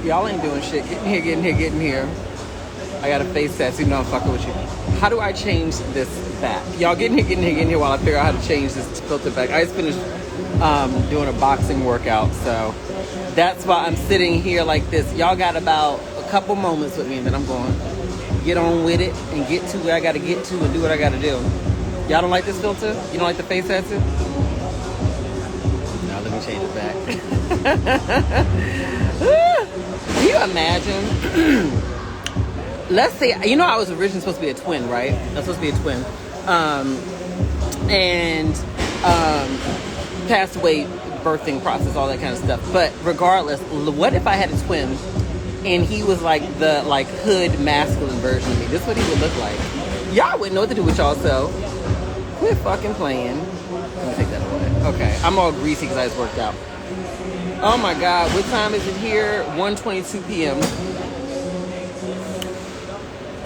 Y'all ain't doing shit. Getting here. I got a face tattoo. No, I'm fucking with you. How do I change this back? Y'all getting here while I figure out how to change this filter back. I just finished doing a boxing workout, so that's why I'm sitting here like this. Y'all got about a couple moments with me, and then I'm going to get on with it and get to where I got to get to and do what I got to do. Y'all don't like this filter? You don't like the face tattoo? Now let me change it back. Can you imagine? Let's say, I was originally supposed to be a twin, right? I was supposed to be a twin. And passed away, birthing process, all that kind of stuff. But regardless, what if I had a twin and he was like the hood masculine version of me? This is what he would look like. Y'all wouldn't know what to do with y'all, so quit fucking playing. Let me take that away. Okay, I'm all greasy because I just worked out. Oh my God, what time is it here? 1:22 p.m.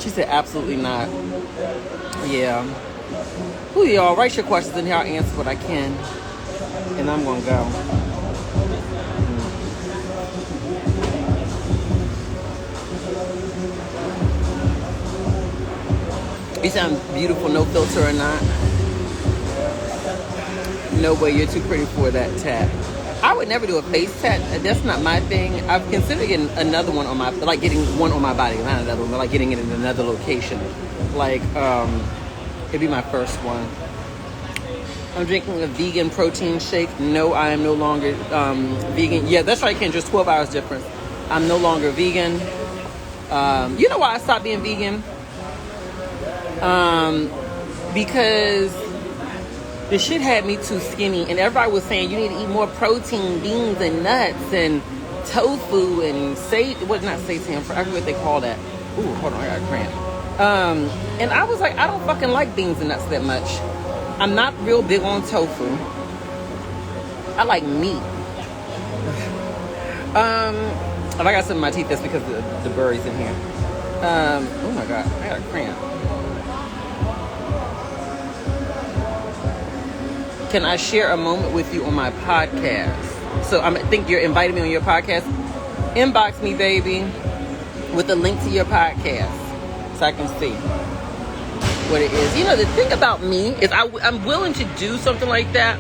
She said, absolutely not. Yeah. Who y'all? Write your questions in here. I'll answer what I can. And I'm going to go. You sound beautiful, no filter or not. No way, you're too pretty for that tat. I would never do a face tat. That's not my thing. I've considered getting another one on my, getting one on my body, not another one, but getting it in another location. It'd be my first one. I'm drinking a vegan protein shake. No, I am no longer vegan. Yeah, that's right, Ken. Just 12 hours difference. I'm no longer vegan. You know why I stopped being vegan? Because the shit had me too skinny, and everybody was saying you need to eat more protein, beans and nuts and tofu and not seitan, I forget what they call that. Ooh, hold on, I got a cramp. And I was like, I don't fucking like beans and nuts that much. I'm not real big on tofu. I like meat. If I got some in my teeth, that's because the berries in here. Oh my God, I got a cramp. Can I share a moment with you on my podcast? So I think you're inviting me on your podcast. Inbox me, baby, with a link to your podcast so I can see what it is. The thing about me is I'm willing to do something like that.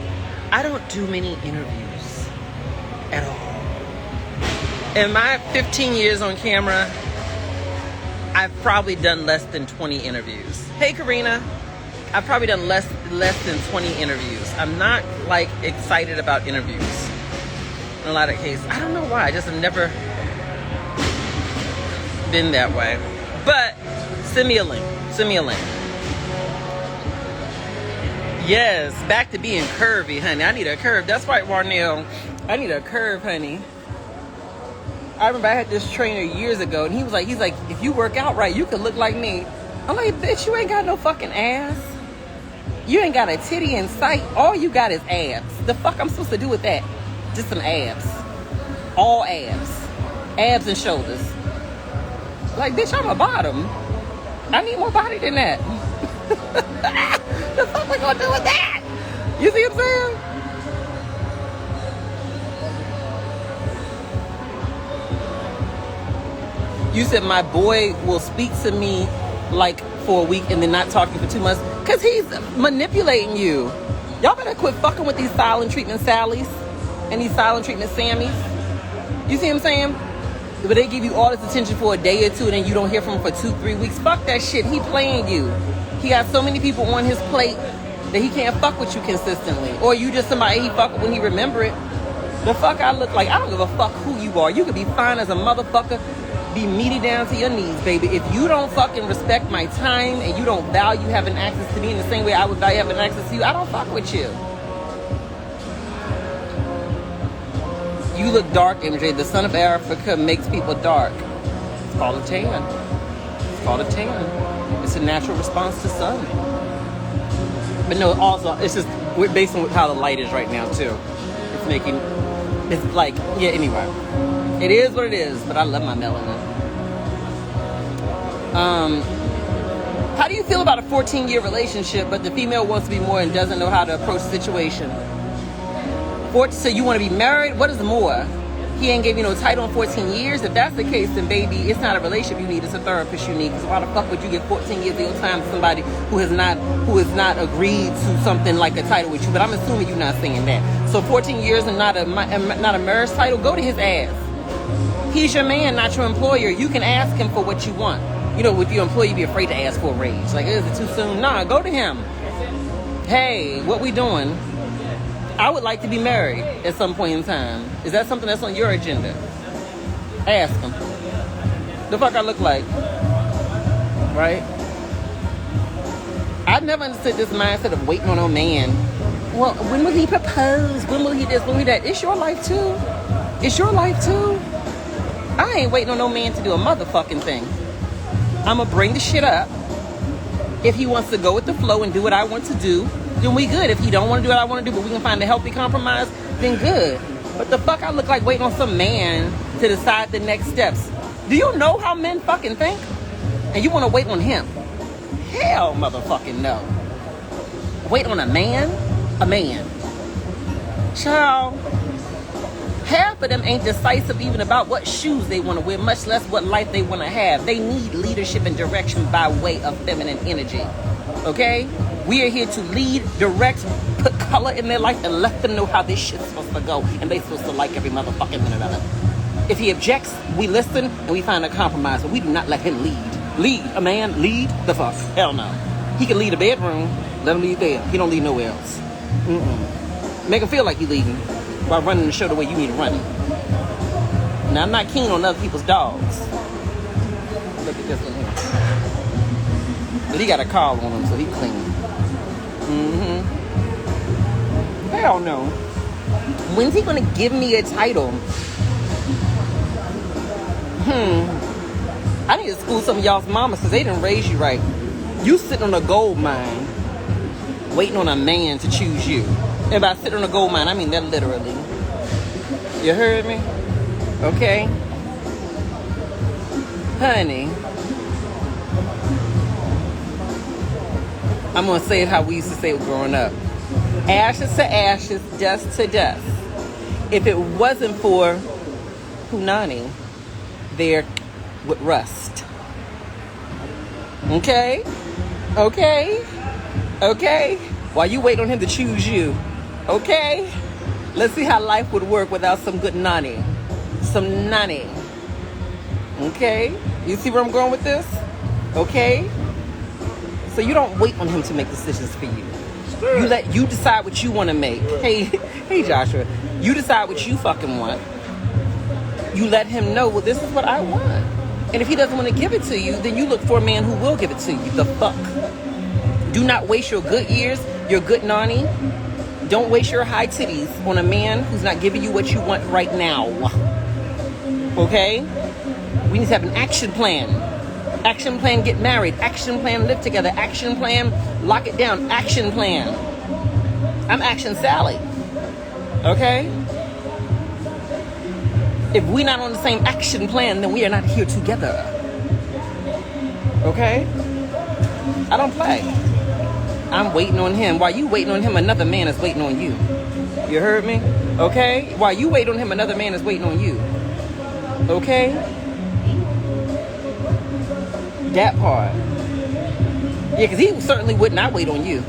I don't do many interviews at all. In my 15 years on camera, I've probably done less than 20 interviews. Hey, Karina. I've probably done less than 20 interviews. I'm not excited about interviews in a lot of cases. I don't know why. I just have never been that way. But send me a link. Yes, back to being curvy, honey. I need a curve. That's right, Warnell. I need a curve, honey. I remember I had this trainer years ago, and he's like, if you work out right, you could look like me. I'm like, bitch, you ain't got no fucking ass. You ain't got a titty in sight. All you got is abs. The fuck I'm supposed to do with that? Just some abs. All abs. Abs and shoulders. Like, bitch, I'm a bottom. I need more body than that. The fuck we gonna do with that? You see what I'm saying? You said my boy will speak to me for a week and then not talking for 2 months because he's manipulating you. Y'all better quit fucking with these silent treatment Sallys and these silent treatment Sammys. You see what I'm saying? But they give you all this attention for a day or two and then you don't hear from him for 2-3 weeks. Fuck that shit. He playing you. He got so many people on his plate that he can't fuck with you consistently. Or you just somebody he fuck with when he remember it. The fuck I look like. I don't give a fuck who you are. You could be fine as a motherfucker. Be meaty down to your knees, baby. If you don't fucking respect my time and you don't value having access to me in the same way I would value having access to you, I don't fuck with you. You look dark, MJ. The sun of Africa makes people dark. It's called a tan. It's a natural response to sun. But no, also, it's just based on how the light is right now, too. Anyway. It is what it is, but I love my melanin. How do you feel about a 14-year relationship, but the female wants to be more and doesn't know how to approach the situation? So you want to be married? What is more? He ain't gave you no title in 14 years. If that's the case, then baby, it's not a relationship you need. It's a therapist you need. Because why the fuck would you give 14 years of your time to somebody who has not agreed to something like a title with you? But I'm assuming you're not saying that. So 14 years and not a marriage title, go to his ass. He's your man, not your employer. You can ask him for what you want. You know, with your employer, you be afraid to ask for a raise. Like, is it too soon? Nah, go to him. Hey, what we doing? I would like to be married at some point in time. Is that something that's on your agenda? Ask him. The fuck I look like? Right? I never understood this mindset of waiting on a man. Well, when will he propose? When will he this? When will he that? It's your life too. It's your life too. I ain't waiting on no man to do a motherfucking thing. I'ma bring the shit up. If he wants to go with the flow and do what I want to do, then we good. If he don't want to do what I want to do, but we can find a healthy compromise, then good. But the fuck I look like waiting on some man to decide the next steps. Do you know how men fucking think? And you want to wait on him? Hell motherfucking no. Wait on a man? A man. Child. Half of them ain't decisive even about what shoes they want to wear, much less what life they want to have. They need leadership and direction by way of feminine energy. Okay? We are here to lead, direct, put color in their life, and let them know how this shit's supposed to go. And they supposed to like every motherfucking minute of it. If he objects, we listen and we find a compromise. But we do not let him lead. Lead. A man lead? The fuck? Hell no. He can lead a bedroom. Let him lead there. He don't lead nowhere else. Make him feel like he leading while running the show the way you need to run it. Now, I'm not keen on other people's dogs. Look at this one here. But he got a collar on him, so he clean. Hell no. When's he gonna give me a title? I need to school some of y'all's mamas because they didn't raise you right. You sitting on a gold mine waiting on a man to choose you. And by sitting on a gold mine, I mean that literally. You heard me? Okay? Honey, I'm going to say it how we used to say it growing up. Ashes to ashes, dust to dust. If it wasn't for Punani, there would rust. Okay? Okay? Okay? While you wait on him to choose you. Okay? Let's see how life would work without some good nani. Some nani. Okay? You see where I'm going with this? Okay? So you don't wait on him to make decisions for you. You decide what you want to make. Hey Joshua, you decide what you fucking want. You let him know, well, this is what I want. And if he doesn't want to give it to you, then you look for a man who will give it to you. The fuck? Do not waste your good years, your good nani. Don't waste your high titties on a man who's not giving you what you want right now. Okay? We need to have an action plan. Action plan, get married. Action plan, live together. Action plan, lock it down. Action plan. I'm Action Sally. Okay? If we're not on the same action plan, then we are not here together. Okay? I don't play. I'm waiting on him. While you waiting on him, another man is waiting on you. You heard me? Okay? While you wait on him, another man is waiting on you. Okay? That part. Yeah, because he certainly would not wait on you.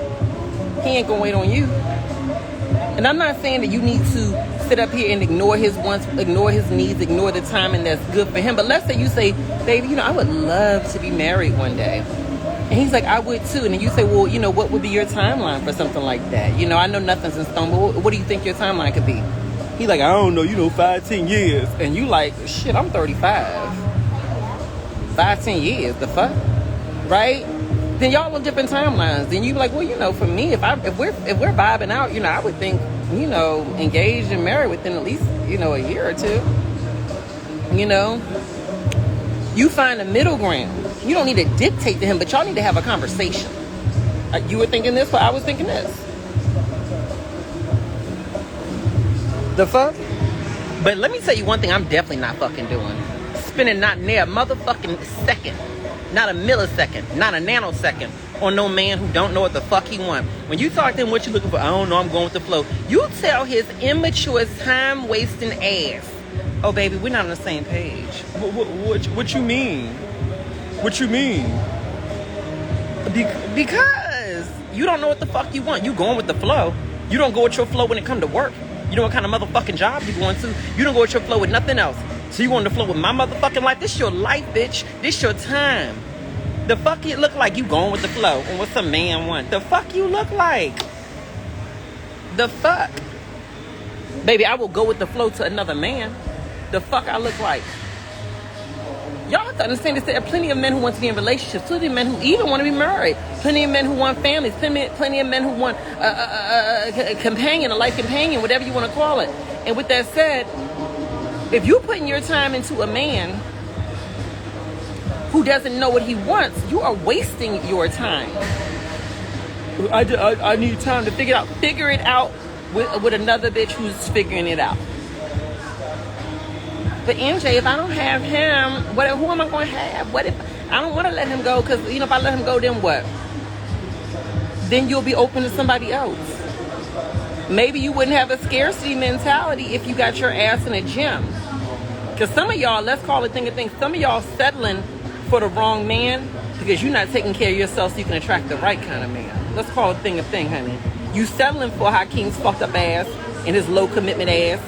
He ain't gonna wait on you. And I'm not saying that you need to sit up here and ignore his wants, ignore his needs, ignore the timing that's good for him. But let's say you say, baby, I would love to be married one day. And he's like, I would too. And then you say, well, what would be your timeline for something like that? I know nothing's in stone, but what do you think your timeline could be? He's like, I don't know, 5, 10 years. And you like, shit, I'm 35. 5, 10 years, the fuck? Right? Then y'all on different timelines. Then you be like, well, for me, if we're vibing out, I would think, engaged and married within at least, a year or two. You find a middle ground. You don't need to dictate to him, but y'all need to have a conversation. You were thinking this, but I was thinking this. The fuck? But let me tell you one thing I'm definitely not fucking doing. Spending not near a motherfucking second, not a millisecond, not a nanosecond on no man who don't know what the fuck he want. When you talk to him, what you looking for? I don't know, I'm going with the flow. You tell his immature, time-wasting ass Oh, baby, we're not on the same page. What you mean? What you mean? Because you don't know what the fuck you want. You going with the flow. You don't go with your flow when it come to work. You know what kind of motherfucking job you going to. You don't go with your flow with nothing else. So you on the flow with my motherfucking life. This your life, bitch. This your time. The fuck you look like you going with the flow and what some man want. The fuck you look like? The fuck? Baby, I will go with the flow to another man. The fuck I look like? Y'all have to understand this. There are plenty of men who want to be in relationships. Plenty of men who even want to be married. Plenty of men who want families. Plenty of men who want a companion, a life companion, whatever you want to call it. And with that said, if you're putting your time into a man who doesn't know what he wants, you are wasting your time. I need time to figure it out. Figure it out with another bitch who's figuring it out. But MJ, if I don't have him, who am I going to have? What if I don't want to let him go? Because, if I let him go, then what? Then you'll be open to somebody else. Maybe you wouldn't have a scarcity mentality if you got your ass in a gym. Because some of y'all, let's call it thing of things, some of y'all settling for the wrong man because you're not taking care of yourself so you can attract the right kind of man. Let's call it thing of thing, honey. You settling for Hakeem's fucked up ass and his low commitment ass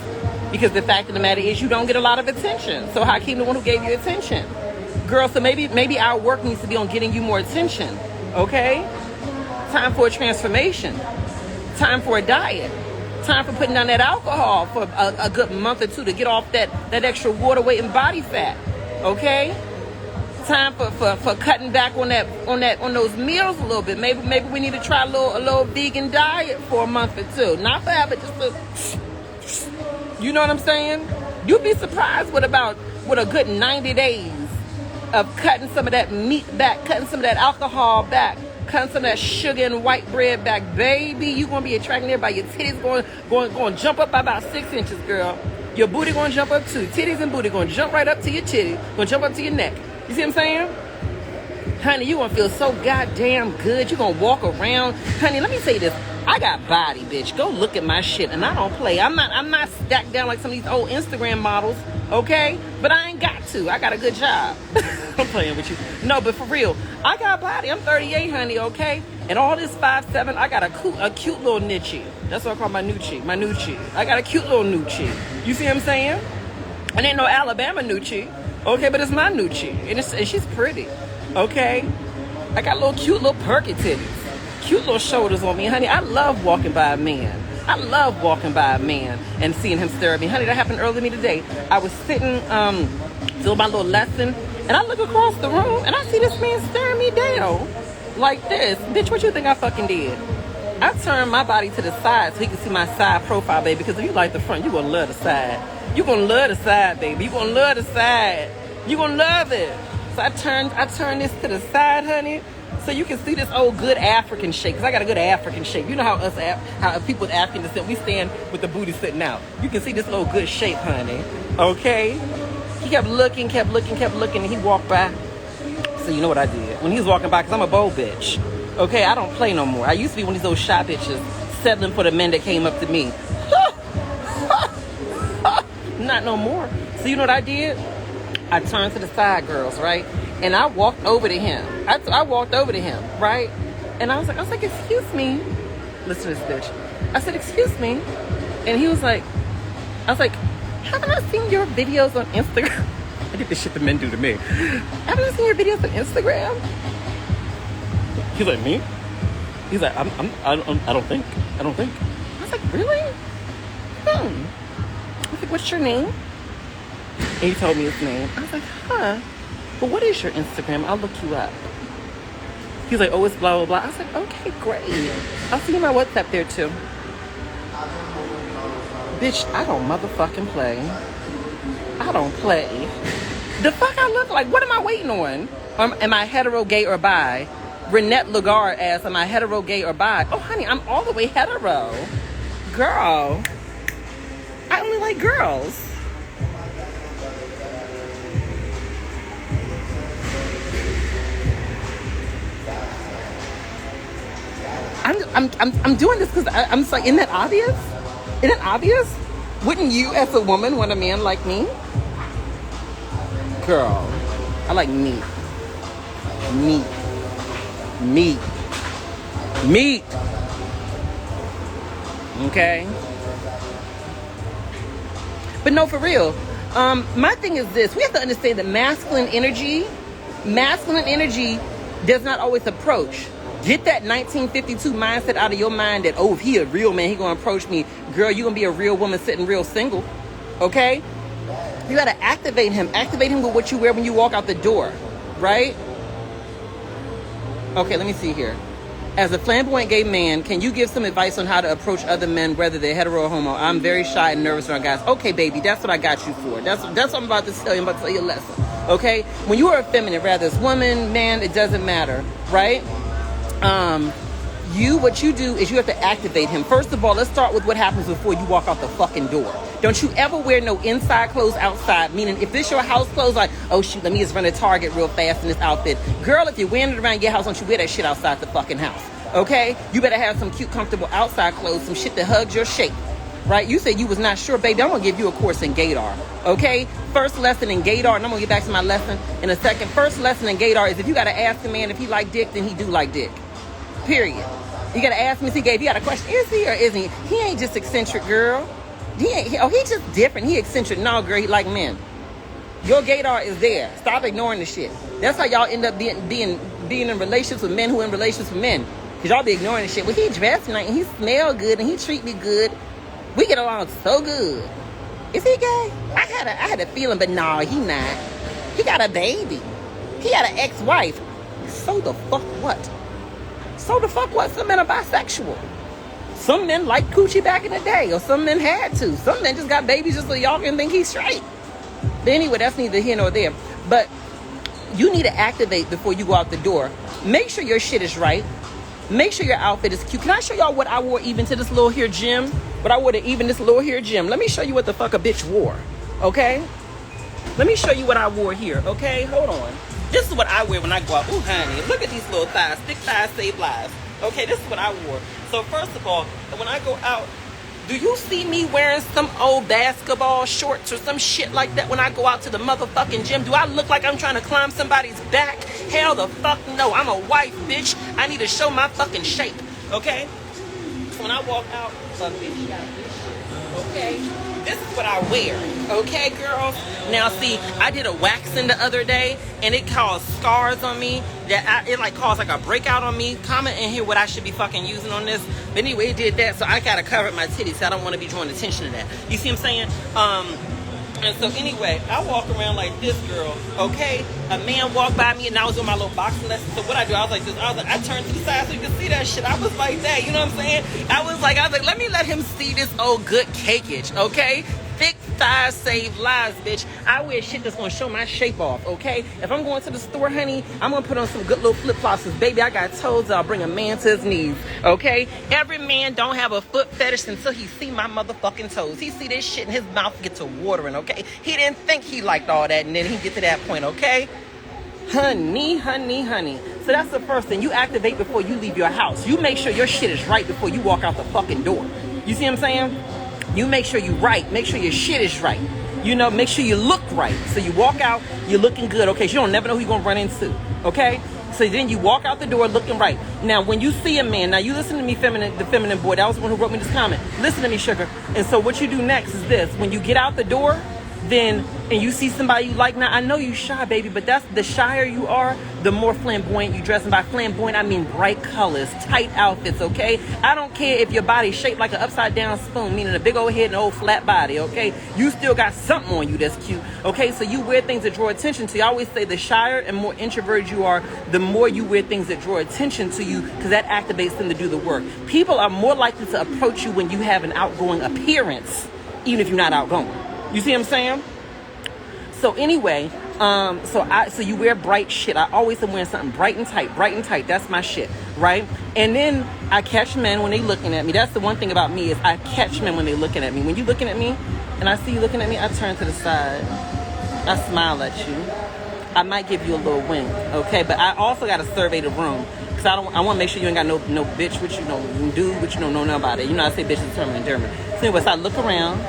because the fact of the matter is you don't get a lot of attention. So Hakeem the one who gave you attention. Girl, so maybe our work needs to be on getting you more attention. Okay? Time for a transformation. Time for a diet. Time for putting down that alcohol for a good month or two to get off that extra water weight and body fat. Okay? Time for cutting back on those meals a little bit. Maybe we need to try a little vegan diet for a month or two. Not forever, just you know what I'm saying? You'd be surprised with a good 90 days of cutting some of that meat back, cutting some of that alcohol back, cutting some of that sugar and white bread back. Baby, you're going to be attracting everybody. Your titties going to jump up by about 6 inches, girl. Your booty going to jump up too. Titties and booty going to jump right up to your titty. Going to jump up to your neck. You see what I'm saying? Honey, you going to feel so goddamn good. You're going to walk around. Honey, let me say this. I got body, bitch. Go look at my shit. And I don't play. I'm not stacked down like some of these old Instagram models. Okay? But I ain't got to. I got a good job. I'm playing with you. No, but for real. I got body. I'm 38, honey, okay? And all this 5'7", I got a cute little niche. That's what I call my noochie. My noochie. I got a cute little noochie. You see what I'm saying? And ain't no Alabama noochie. Okay, but it's my noochie. And she's pretty. Okay? I got cute little perky titties. Cute little shoulders on me, honey. I love walking by a man. I love walking by a man and seeing him stare at me. Honey, that happened earlier to me today. I was sitting, doing my little lesson, and I look across the room, and I see this man staring me down like this. Bitch, what you think I fucking did? I turned my body to the side so he could see my side profile, baby, because if you like the front, you're going to love the side. You're going to love the side, baby. You're going to love the side. You're going to love it. So I turned this to the side, honey, so you can see this old good African shape, because I got a good African shape. You know how people with African descent, we stand with the booty sitting out. You can see this little good shape, honey. Okay? He kept looking, and he walked by. So you know what I did? When he was walking by, because I'm a bold bitch. Okay? I don't play no more. I used to be one of these old shy bitches settling for the men that came up to me. Not no more. So you know what I did? I turned to the side, girls, right? And I walked over to him. I walked over to him, right? And I was like, excuse me. Listen to this bitch. I said, excuse me. And he was like, I was like, haven't I seen your videos on Instagram? I did the shit the men do to me. Haven't I seen your videos on Instagram? He's like, me? He's like, I don't think. I was like, really? I was like, what's your name? And he told me his name. I was like, huh? Well, what is your Instagram? I'll look you up. He's like, oh, it's blah, blah, blah. I was like, okay, great. I'll see you my WhatsApp there, too. Bitch, I don't motherfucking play. I don't play. The fuck I look like? What am I waiting on? Am I hetero, gay, or bi? Renette Lagarde asks, am I hetero, gay, or bi? Oh, honey, I'm all the way hetero. Girl. I only like girls. I'm doing this because I'm just like, isn't that obvious? Isn't it obvious? Wouldn't you, as a woman, want a man like me? Girl, I like meat. Meat. Meat. Meat. Okay? But no, for real. My thing is this. We have to understand that masculine energy does not always approach. Get that 1952 mindset out of your mind that, oh, if he a real man, he gonna approach me. Girl, you gonna be a real woman sitting real single. Okay? You gotta activate him. Activate him with what you wear when you walk out the door. Right? Okay, let me see here. As a flamboyant gay man, can you give some advice on how to approach other men, whether they're hetero or homo? I'm very shy and nervous around guys. Okay, baby, that's what I got you for. That's what I'm about to tell you. I'm about to tell you a lesson. Okay? When you are effeminate, rather it's woman, man, it doesn't matter. Right? What you do is you have to activate him. First of all, let's start with what happens before you walk out the fucking door. Don't you ever wear no inside clothes outside. Meaning, if this your house clothes, like, oh shoot, let me just run to Target real fast in this outfit. Girl, if you're wearing it around your house, don't you wear that shit outside the fucking house. Okay? You better have some cute, comfortable outside clothes, some shit that hugs your shape. Right? You said you was not sure, baby. I'm going to give you a course in gaydar. Okay? First lesson in gaydar, and I'm going to get back to my lesson in a second. First lesson in gaydar is if you got to ask a man if he like dick, then he do like dick. Period. You got to ask him if he gay. If you got a question, is he or isn't he? He ain't just eccentric, girl. He just different. He eccentric. No, girl, he like men. Your gaydar is there. Stop ignoring the shit. That's how y'all end up being in relationships with men who in relationships with men. Because y'all be ignoring the shit. Well, he dressed nice and he smell good and he treat me good. We get along so good. Is he gay? I had a feeling, but no, he not. He got a baby. He got an ex-wife. So the fuck what? So the fuck what? Some men are bisexual. Some men like coochie back in the day, or some men had to. Some men just got babies just so y'all can think he's straight. But anyway, that's neither here nor there. But you need to activate before you go out the door. Make sure your shit is right. Make sure your outfit is cute. Can I show y'all what I wore even to this little here gym? What I wore to even this little here gym. Let me show you what the fuck a bitch wore. Okay? Let me show you what I wore here. Okay? Hold on. This is what I wear when I go out. Ooh, honey, look at these little thighs. Thick thighs save lives. Okay, this is what I wore. So first of all, when I go out, do you see me wearing some old basketball shorts or some shit like that when I go out to the motherfucking gym? Do I look like I'm trying to climb somebody's back? Hell the fuck no. I'm a wife, bitch. I need to show my fucking shape. Okay? So when I walk out, bitch got this shit. Okay? This is what I wear, okay, girls? Now, see, I did a waxing the other day, and it caused scars on me. It caused like a breakout on me. Comment in here what I should be fucking using on this. But anyway, it did that, so I gotta cover my titties. So I don't want to be drawing attention to that. You see what I'm saying? And so anyway, I walk around like this, girl, okay? A man walked by me and I was on my little boxing lesson. So what I do, I was like, I turned to the side so you can see that shit. I was like that, you know what I'm saying? I was like, let him see this old good cakeage, okay? Thick thighs save lives, bitch. I wear shit that's gonna show my shape off, okay? If I'm going to the store, honey, I'm gonna put on some good little flip-flops. Baby, I got toes, I'll bring a man to his knees, okay? Every man don't have a foot fetish until he see my motherfucking toes. He see this shit and his mouth get to watering, okay? He didn't think he liked all that, and then he get to that point, okay? Honey. So that's the first thing. You activate before you leave your house. You make sure your shit is right before you walk out the fucking door. You see what I'm saying? You make sure you're right. Make sure your shit is right. You know, make sure you look right. So you walk out, you're looking good. Okay, so you don't never know who you're going to run into. Okay? So then you walk out the door looking right. Now, when you see a man, now you listen to me, the feminine boy. That was the one who wrote me this comment. Listen to me, sugar. And so what you do next is this. When you get out the door, then, and you see somebody you like, now I know you shy, baby, but that's the shyer you are, the more flamboyant you dress. And by flamboyant, I mean bright colors, tight outfits, okay? I don't care if your body's shaped like an upside down spoon, meaning a big old head and an old flat body, okay? You still got something on you that's cute, okay? So you wear things that draw attention to you. I always say the shyer and more introverted you are, the more you wear things that draw attention to you, because that activates them to do the work. People are more likely to approach you when you have an outgoing appearance, even if you're not outgoing. You see what I'm saying? So anyway, so you wear bright shit. I always am wearing something bright and tight. That's my shit, right? And then I catch men when they looking at me. That's the one thing about me is I catch men when they looking at me. When you looking at me and I see you looking at me, I turn to the side. I smile at you. I might give you a little wink, okay? But I also got to survey the room. Because I want to make sure you ain't got no bitch with you, no dude with you, no nothing about it. You know, I say bitch is term in German. So anyway, so I look around.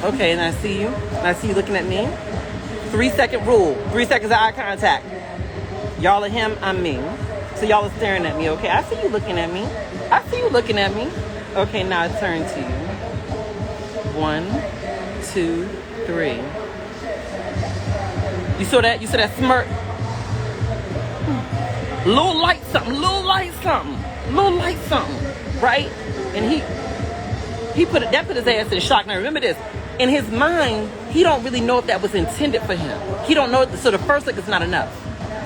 Okay, and I see you. And I see you looking at me. 3-second rule. 3 seconds of eye contact. Y'all are him, I'm me. So y'all are staring at me, okay? I see you looking at me. I see you looking at me. Okay, now I turn to you. 1, 2, 3. You saw that? You saw that smirk? Little light something, little light something, little light something, right? And he put his ass in shock. Now remember this, in his mind, he don't really know if that was intended for him. He don't know, so the first look is not enough.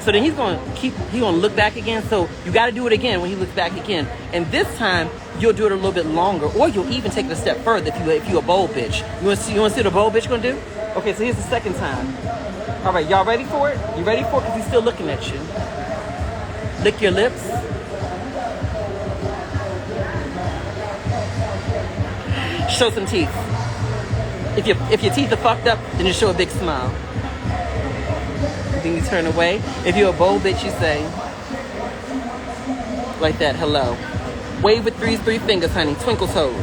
So then he's gonna look back again. So you gotta do it again when he looks back again. And this time, you'll do it a little bit longer, or you'll even take it a step further if you a bold bitch. You wanna see what a bold bitch gonna do? Okay, so here's the second time. All right, y'all ready for it? You ready for it? Because he's still looking at you. Lick your lips. Show some teeth. If your teeth are fucked up, then you show a big smile. Then you turn away. If you're a bold bitch, you say, like that, hello. Wave with three fingers, honey. Twinkle toes.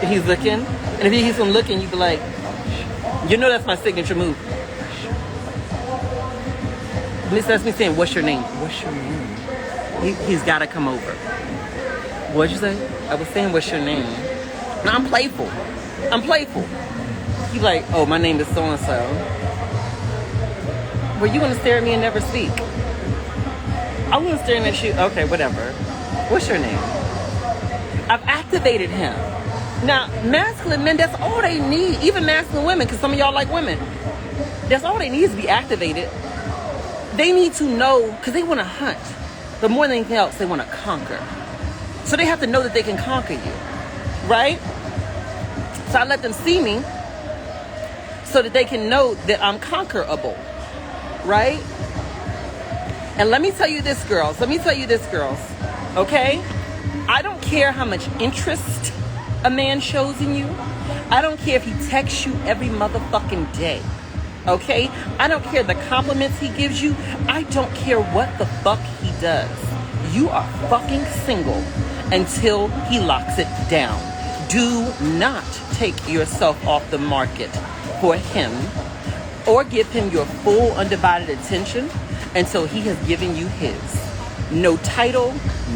If he's looking, and if he keeps on looking, you be like, you know that's my signature move. That's me saying, what's your name? What's your name? He's got to come over. What'd you say? I was saying, what's your name? No, I'm playful. I'm playful. He's like, oh, my name is so-and-so. Were you going to stare at me and never speak? I'm going to stare at you. Okay, whatever. What's your name? I've activated him. Now, masculine men, that's all they need. Even masculine women, because some of y'all like women. That's all they need to be activated. They need to know, because they want to hunt. But more than anything else, they want to conquer. So they have to know that they can conquer you. Right? So I let them see me so that they can know that I'm conquerable. Right? And let me tell you this, girls. Okay? I don't care how much interest a man shows in you. I don't care if he texts you every motherfucking day. Okay? I don't care the compliments he gives you. I don't care what the fuck he does. You are fucking single until he locks it down. Do not take yourself off the market for him or give him your full undivided attention until he has given you his. No title,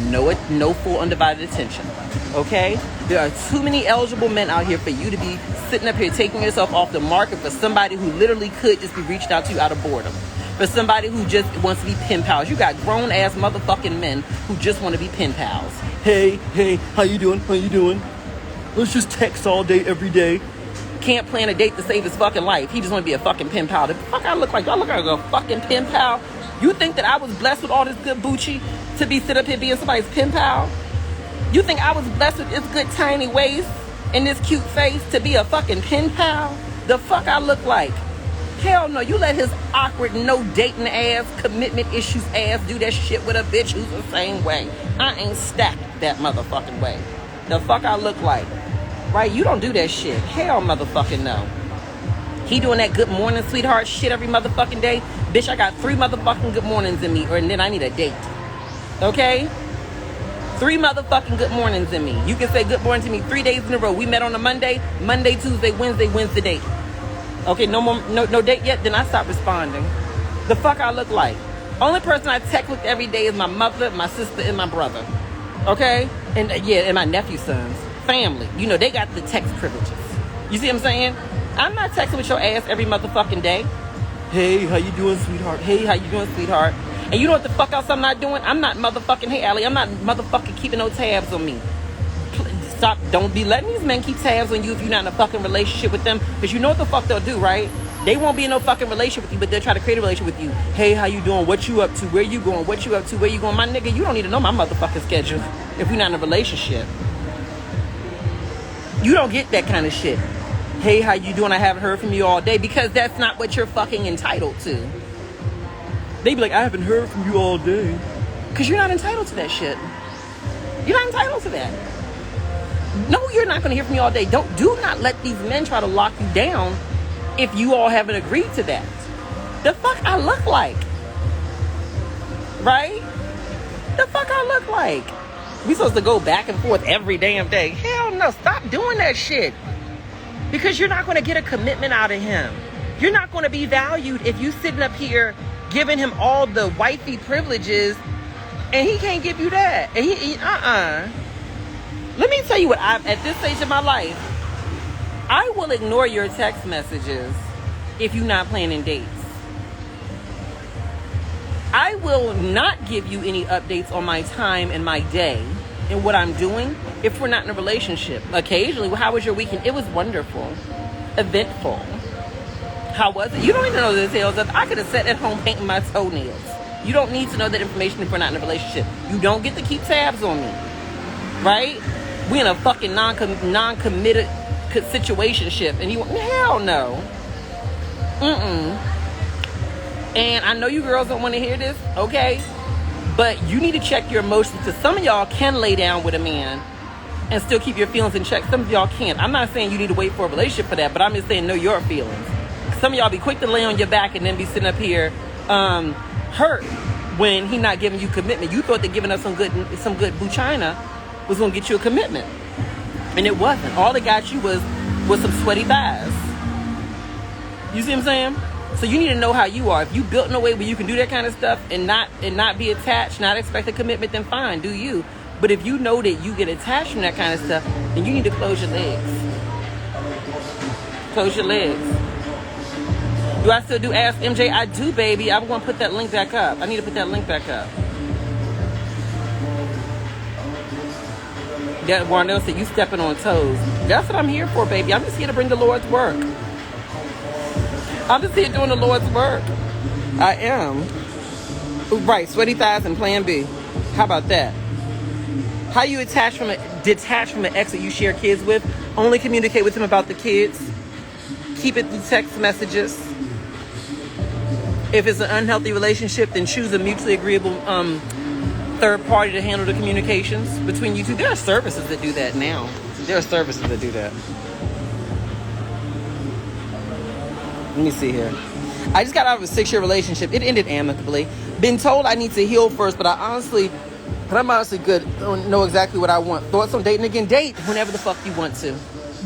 no full undivided attention. Okay? There are too many eligible men out here for you to be sitting up here taking yourself off the market for somebody who literally could just be reached out to you out of boredom. For somebody who just wants to be pen pals. You got grown ass motherfucking men who just want to be pen pals. Hey, how you doing? Let's just text all day, every day. Can't plan a date to save his fucking life. He just want to be a fucking pen pal. The fuck I look like? Do I look like a fucking pen pal? You think that I was blessed with all this good Bucci to be sit up here being somebody's pen pal? You think I was blessed with this good tiny waist and this cute face to be a fucking pen pal? The fuck I look like? Hell no. You let his awkward, no dating ass, commitment issues ass do that shit with a bitch who's the same way. I ain't stacked that motherfucking way. The fuck I look like? Right? You don't do that shit. Hell motherfucking no. He doing that good morning, sweetheart shit every motherfucking day. Bitch, I got 3 motherfucking good mornings in me, and then I need a date. Okay? 3 motherfucking good mornings in me. You can say good morning to me 3 days in a row. We met on a Monday, Tuesday, Wednesday date. Okay, no date yet? Then I stop responding. The fuck I look like? Only person I text with every day is my mother, my sister, and my brother. Okay? And and my nephew's sons. Family. You know, they got the text privileges. You see what I'm saying? I'm not texting with your ass every motherfucking day. Hey, how you doing, sweetheart? Hey, how you doing, sweetheart? And you know what the fuck else I'm not doing? I'm not motherfucking, hey, Allie, I'm not motherfucking keeping no tabs on me. Stop. Don't be letting these men keep tabs on you if you're not in a fucking relationship with them. Because you know what the fuck they'll do, right? They won't be in no fucking relationship with you, but they'll try to create a relationship with you. Hey, how you doing? What you up to? Where you going? What you up to? Where you going? My nigga, you don't need to know my motherfucking schedule if we're not in a relationship. You don't get that kind of shit. Hey, how you doing? I haven't heard from you all day, because that's not what you're fucking entitled to. They be like, I haven't heard from you all day. Because you're not entitled to that shit. You're not entitled to that. No, you're not going to hear from me all day. Do not let these men try to lock you down if you all haven't agreed to that. The fuck I look like? Right? The fuck I look like? We supposed to go back and forth every damn day. Hell no, stop doing that shit. Because you're not going to get a commitment out of him. You're not going to be valued if you sitting up here giving him all the wifey privileges and he can't give you that. And Let me tell you what, at this stage of my life, I will ignore your text messages if you're not planning dates. I will not give you any updates on my time and my day and what I'm doing if we're not in a relationship. Occasionally, well, how was your weekend? It was wonderful, eventful. How was it? You don't even know the details of. I could have sat at home painting my toenails. You don't need to know that information if we're not in a relationship. You don't get to keep tabs on me, right? We in a fucking non-committed situationship, and you hell no. And I know you girls don't want to hear this, okay? But you need to check your emotions, because some of y'all can lay down with a man and still keep your feelings in check. Some of y'all can't. I'm not saying you need to wait for a relationship for that, but I'm just saying know your feelings. Some of y'all be quick to lay on your back and then be sitting up here hurt when he not giving you commitment. You thought that giving us some good buchina was going to get you a commitment. And it wasn't. All it got you was some sweaty thighs. You see what I'm saying? So you need to know how you are. If you built in a way where you can do that kind of stuff and not be attached, not expect a commitment, then fine, do you. But if you know that you get attached from that kind of stuff, then you need to close your legs. Close your legs. Do I still do Ask MJ? I do, baby. I'm going to put that link back up. I need to put that link back up. That Warnell said, you stepping on toes. That's what I'm here for, baby. I'm just here to bring the Lord's work. I'm just here doing the Lord's work. I am. Right, sweaty thighs and plan B. How about that? How you detach from an ex that you share kids with? Only communicate with him about the kids. Keep it through text messages. If it's an unhealthy relationship, then choose a mutually agreeable third party to handle the communications between you two. There are services that do that now. There are services that do that. Let me see here. I just got out of a 6-year relationship. It ended amicably. Been told I need to heal first, but I'm honestly good. Don't know exactly what I want. Thoughts on dating again? Date whenever the fuck you want to.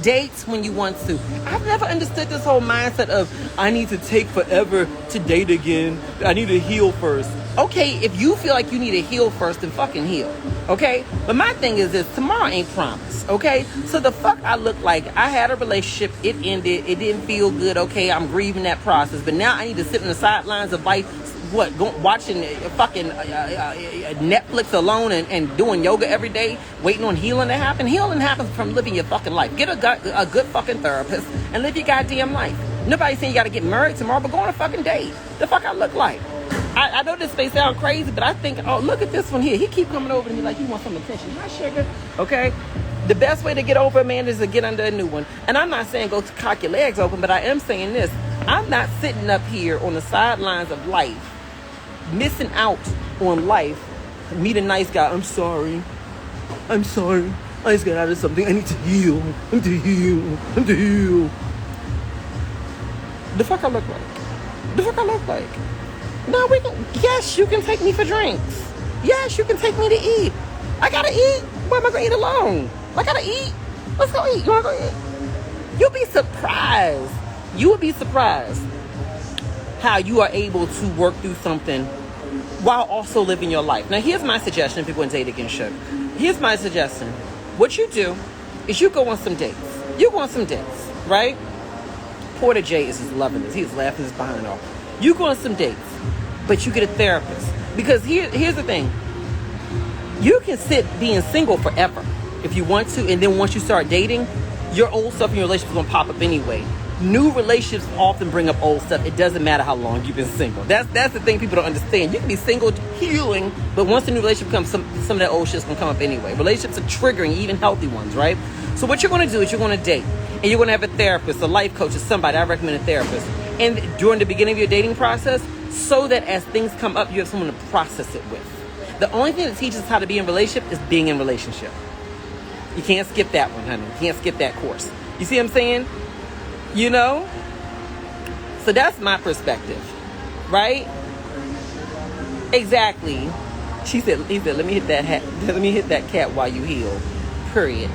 Date when you want to. I've never understood this whole mindset of I need to take forever to date again. I need to heal first. Okay, if you feel like you need to heal first, then fucking heal. Okay? But my thing is this, tomorrow ain't promised. Okay? So the fuck I look like, I had a relationship, it ended, it didn't feel good. Okay, I'm grieving that process. But now I need to sit on the sidelines of life, watching fucking Netflix alone and doing yoga every day, waiting on healing to happen. Healing happens from living your fucking life. Get a good fucking therapist and live your goddamn life. Nobody's saying you gotta get married tomorrow, but go on a fucking date. The fuck I look like. I know this may sound crazy, but I think, oh, look at this one here. He keep coming over to me like he wants some attention. Hi, sugar. Okay? The best way to get over a man is to get under a new one. And I'm not saying go to cock your legs open, but I am saying this. I'm not sitting up here on the sidelines of life, missing out on life. Meet a nice guy. I'm sorry. I just got out of something. I need to heal. I need to heal. The fuck I look like? No, yes, you can take me for drinks. Yes, you can take me to eat. I gotta eat. Why am I gonna eat alone? I gotta eat. Let's go eat. You wanna go eat? You'll be surprised. You will be surprised how you are able to work through something while also living your life. Now, here's my suggestion. People in Date Again Show. Here's my suggestion. What you do is you go on some dates. Right? Porter J is just loving this. He's laughing his behind off. You go on some dates, but you get a therapist. Because here's the thing. You can sit being single forever if you want to, and then once you start dating, your old stuff in your relationship is going to pop up anyway. New relationships often bring up old stuff. It doesn't matter how long you've been single. That's the thing people don't understand. You can be single, healing, but once a new relationship comes, some of that old shit's going to come up anyway. Relationships are triggering, even healthy ones, right? So what you're going to do is you're going to date, and you're going to have a therapist, a life coach, or somebody. I recommend a therapist. And during the beginning of your dating process, so that as things come up, you have someone to process it with. The only thing that teaches us how to be in a relationship is being in a relationship. You can't skip that one, honey. You can't skip that course. You see what I'm saying? You know? So that's my perspective. Right? Exactly. He said, let me hit that cat while you heal. Period.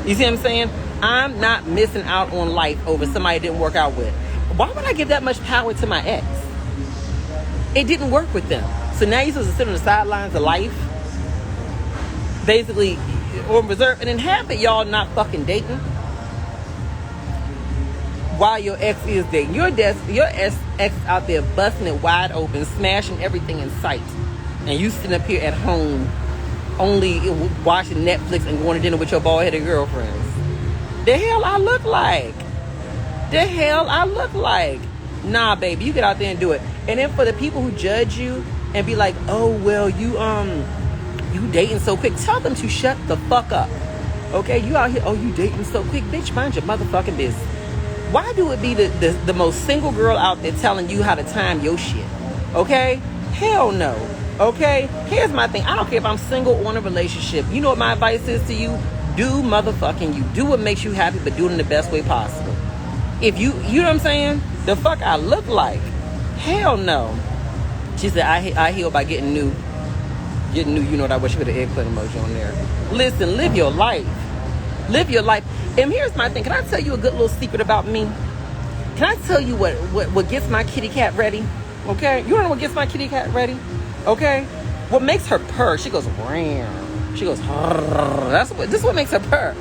You see what I'm saying? I'm not missing out on life over somebody I didn't work out with. Why would I give that much power to my ex? It didn't work with them. So now you're supposed to sit on the sidelines of life, basically, or reserve, and then half of y'all not fucking dating while your ex is dating. Your ex out there busting it wide open, smashing everything in sight, and you sitting up here at home only watching Netflix and going to dinner with your bald-headed girlfriends. The hell I look like? Nah, baby, you get out there and do it. And then for the people who judge you and be like, oh, well, you dating so quick, tell them to shut the fuck up. Okay, you out here, oh, you dating so quick, bitch, mind your motherfucking business. Why do it be the most single girl out there telling you how to time your shit? Okay? Hell no. Okay? Here's my thing. I don't care if I'm single or in a relationship. You know what my advice is to you? Do motherfucking you. Do what makes you happy, but do it in the best way possible. If you know what I'm saying? The fuck I look like? Hell no. She said, I heal by getting new. You know what I wish you put an eggplant emoji on there. Listen, live your life. And here's my thing. Can I tell you a good little secret about me? Can I tell you what gets my kitty cat ready? Okay? You don't know what gets my kitty cat ready? Okay? What makes her purr? She goes, ram. She goes, this is what makes her purr.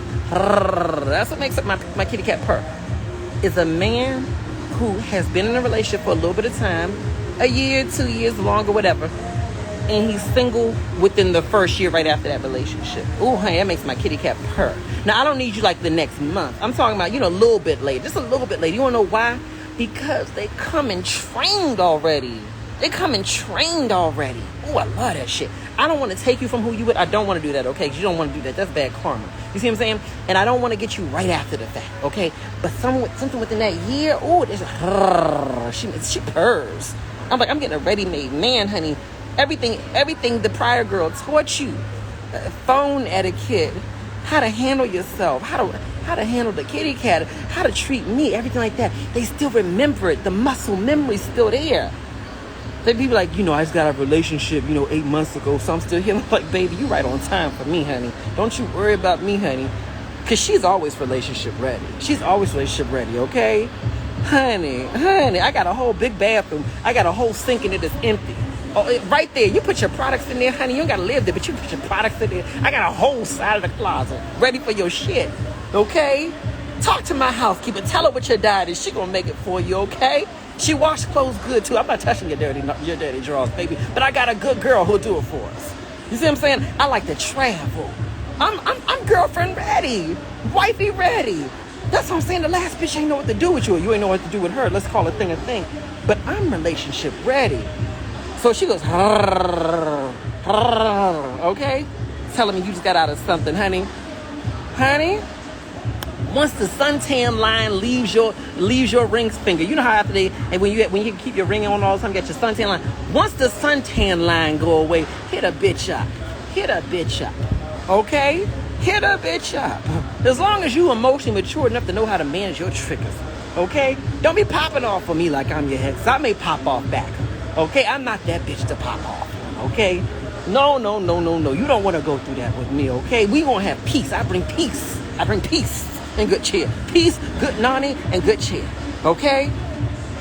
That's what makes my kitty cat purr. Is a man who has been in a relationship for a little bit of time, a year, 2 years, longer, whatever, and he's single within the first year right after that relationship. Ooh, honey, that makes my kitty cat purr. Now, I don't need you like the next month. I'm talking about, a little bit later. Just a little bit later. You want to know why? Because they come and trained already. Ooh, I love that shit. I don't want to take you from who you with. I don't want to do that, okay? Because you don't want to do that. That's bad karma. You see what I'm saying? And I don't want to get you right after the fact, okay? But something within that year, ooh, she purrs. I'm like, I'm getting a ready-made man, honey. Everything the prior girl taught you. Phone etiquette, how to handle yourself, how to handle the kitty cat, how to treat me, everything like that. They still remember it. The muscle memory's still there. They be like, I just got a relationship, 8 months ago, so I'm still here. I'm like, baby, you right on time for me, honey. Don't you worry about me, honey. Because she's always relationship ready. Okay? Honey, I got a whole big bathroom. I got a whole sink in it that's empty. Oh, right there. You put your products in there, honey. You don't got to live there, but you put your products in there. I got a whole side of the closet ready for your shit. Okay? Talk to my housekeeper. Tell her what your diet is. She going to make it for you, okay? She washed clothes good, too. I'm not touching your dirty drawers, baby. But I got a good girl who'll do it for us. You see what I'm saying? I like to travel. I'm girlfriend ready. Wifey ready. That's what I'm saying. The last bitch ain't know what to do with you. Or you ain't know what to do with her. Let's call a thing a thing. But I'm relationship ready. So she goes, okay? Telling me you just got out of something, honey. Once the suntan line leaves your ring finger, you know how after when you keep your ring on all the time, you get your suntan line. Once the suntan line go away, hit a bitch up, okay? Hit a bitch up. As long as you emotionally mature enough to know how to manage your triggers, okay? Don't be popping off for me like I'm your ex. I may pop off back, okay? I'm not that bitch to pop off, okay? No. You don't want to go through that with me, okay? We gonna have peace. I bring peace and good cheer. Peace, good nani, and good cheer. Okay?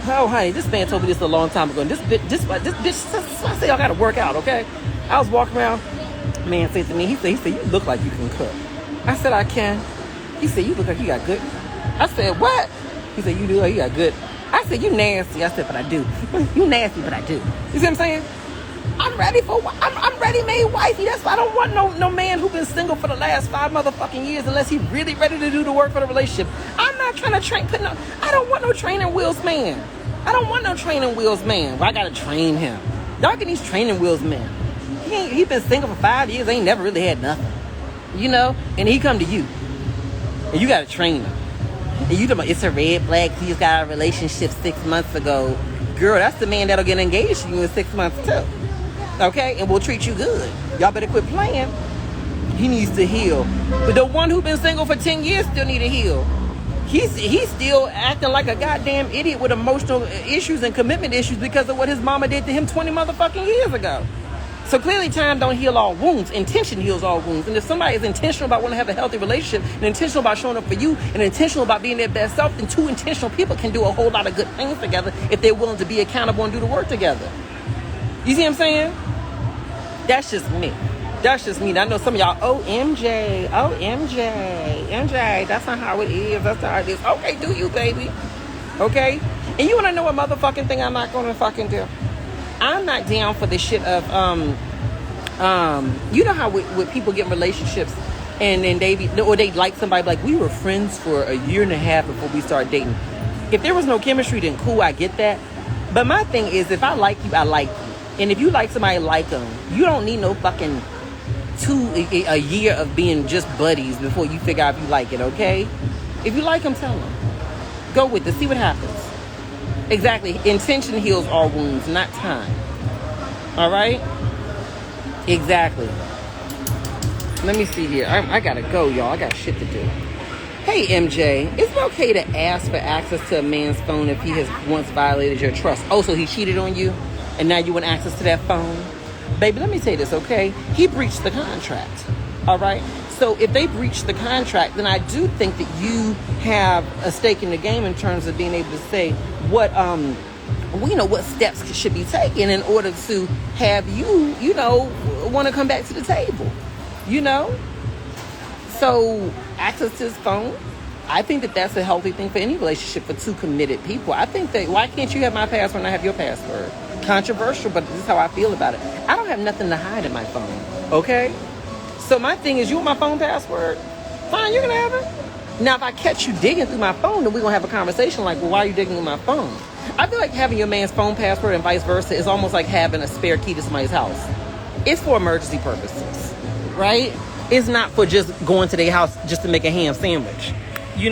Oh, honey, this man told me this a long time ago. And this bitch, I say y'all gotta work out, okay? I was walking around. Man said to me, he said, you look like you can cook. I said, I can. He said, you look like you got good. I said, what? He said, you do like you got good. I said, you nasty. I said, but I do. You nasty, but I do. You see what I'm saying? I'm ready-made wifey. That's why I don't want no man who been single for the last 5 motherfucking years unless he really ready to do the work for the relationship. I'm not trying to I don't want no training wheels man. Well, I gotta train him. Y'all get these training wheels men. He been single for 5 years, ain't never really had nothing. And he come to you. And you gotta train him. And you talking about it's a red flag, he's got a relationship 6 months ago. Girl, that's the man that'll get engaged to you in 6 months too. Okay, and we'll treat you good. Y'all better quit playing. He needs to heal. But the one who been single for 10 years still need to heal. He's still acting like a goddamn idiot with emotional issues and commitment issues because of what his mama did to him 20 motherfucking years ago. So clearly time don't heal all wounds. Intention heals all wounds. And if somebody is intentional about wanting to have a healthy relationship, and intentional about showing up for you, and intentional about being their best self, then two intentional people can do a whole lot of good things together if they're willing to be accountable and do the work together. You see what I'm saying? That's just me. That's just me. I know some of y'all, MJ, that's not how it is. That's how it is. Okay, do you, baby? Okay? And you want to know a motherfucking thing I'm not going to fucking do? I'm not down for the shit of, you know how with people get in relationships and then they like somebody, like, we were friends for a year and a half before we started dating. If there was no chemistry, then cool, I get that. But my thing is, if I like you, I like you. And if you like somebody, like them, you don't need no fucking a year of being just buddies before you figure out if you like it, okay? If you like them, tell them. Go with it. See what happens. Exactly. Intention heals all wounds, not time. All right? Exactly. Let me see here. I gotta go, y'all. I got shit to do. Hey, MJ, is it okay to ask for access to a man's phone if he has once violated your trust? Oh, so he cheated on you, and now you want access to that phone? Baby, let me say this, okay? He breached the contract. All right? So if they breach the contract, then I do think that you have a stake in the game in terms of being able to say what what steps should be taken in order to have you want to come back to the table. So access to his phone, I think that that's a healthy thing for any relationship for two committed people. I think that, why can't you have my password and I have your password? Controversial, but this is how I feel about it. I don't have nothing to hide in my phone, okay? So my thing is, you want my phone password? Fine, you can have it. Now, if I catch you digging through my phone, then we're going to have a conversation like, well, why are you digging through my phone? I feel like having your man's phone password and vice versa is almost like having a spare key to somebody's house. It's for emergency purposes, right? It's not for just going to their house just to make a ham sandwich. You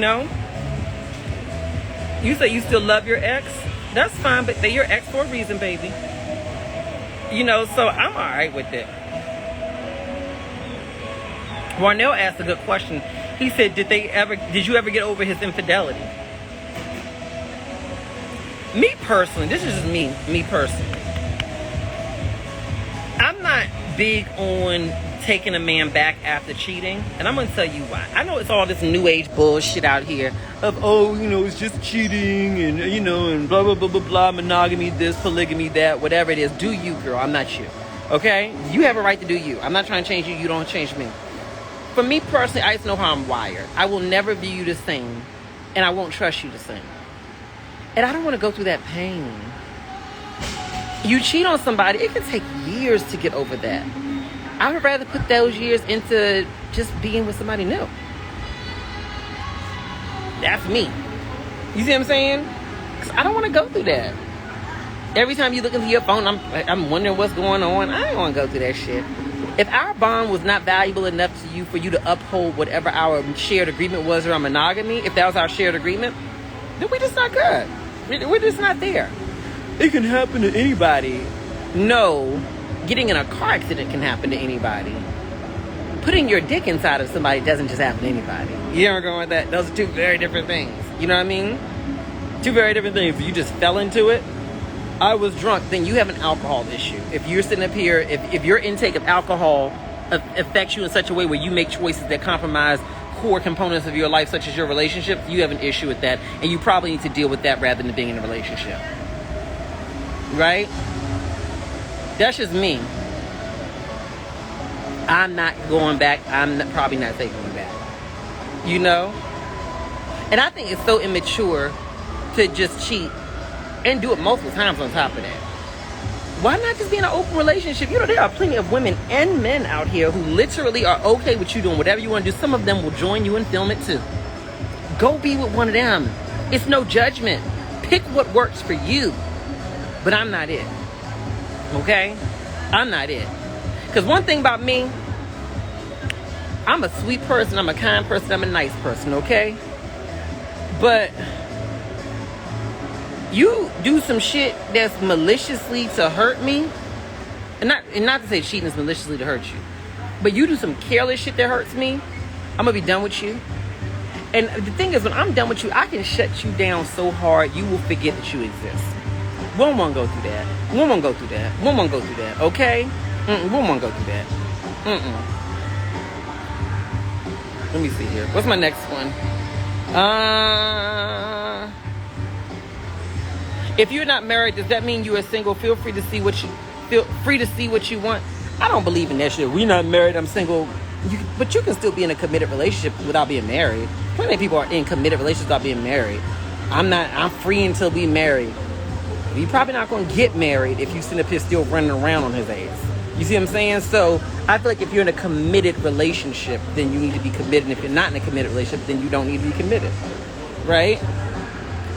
say you still love your ex? That's fine, but they're your ex for a reason, baby. So I'm all right with it. Warnell asked a good question. He said, did you ever get over his infidelity? Me personally, this is just me personally. I'm not big on taking a man back after cheating, and I'm going to tell you why. I know it's all this new age bullshit out here of, it's just cheating and, and blah, blah, blah, blah, blah, monogamy, this, polygamy, that, whatever it is. Do you, girl. I'm not you. Okay? You have a right to do you. I'm not trying to change you. You don't change me. For me personally, I just know how I'm wired. I will never view you the same, and I won't trust you the same. And I don't want to go through that pain. You cheat on somebody, it can take years to get over that. I would rather put those years into just being with somebody new. That's me. You see what I'm saying? Because I don't want to go through that. Every time you look into your phone, I'm wondering what's going on. I don't want to go through that shit. If our bond was not valuable enough to you for you to uphold whatever our shared agreement was around monogamy, if that was our shared agreement, then we're just not good. We're just not there. It can happen to anybody. No. Getting in a car accident can happen to anybody. Putting your dick inside of somebody doesn't just happen to anybody. You know where I'm going with that? Those are two very different things. You know what I mean? Two very different things. If you just fell into it, I was drunk, then you have an alcohol issue. If you're sitting up here, if your intake of alcohol affects you in such a way where you make choices that compromise core components of your life, such as your relationship, you have an issue with that, and you probably need to deal with that rather than being in a relationship. Right? That's just me. I'm not going back. Probably not taking it back. And I think it's so immature to just cheat and do it multiple times on top of that. Why not just be in an open relationship? There are plenty of women and men out here who literally are okay with you doing whatever you want to do. Some of them will join you and film it too. Go be with one of them. It's no judgment. Pick what works for you. But I'm not it. Okay? I'm not it. Because one thing about me, I'm a sweet person, I'm a kind person, I'm a nice person, okay? But you do some shit that's maliciously to hurt me, and not to say cheating is maliciously to hurt you, but you do some careless shit that hurts me, I'm gonna be done with you. And the thing is, when I'm done with you, I can shut you down so hard you will forget that you exist. We won't go through that. Okay? We won't go through that. Let me see here. What's my next one? If you're not married, does that mean you are single? Feel free to see what you want. I don't believe in that shit. We're not married, I'm single. But you can still be in a committed relationship without being married. Plenty of people are in committed relationships without being married. I'm free until we married. You're probably not going to get married if you sit up here still running around on his ass. You see what I'm saying? So I feel like if you're in a committed relationship, then you need to be committed. And if you're not in a committed relationship, then you don't need to be committed. Right?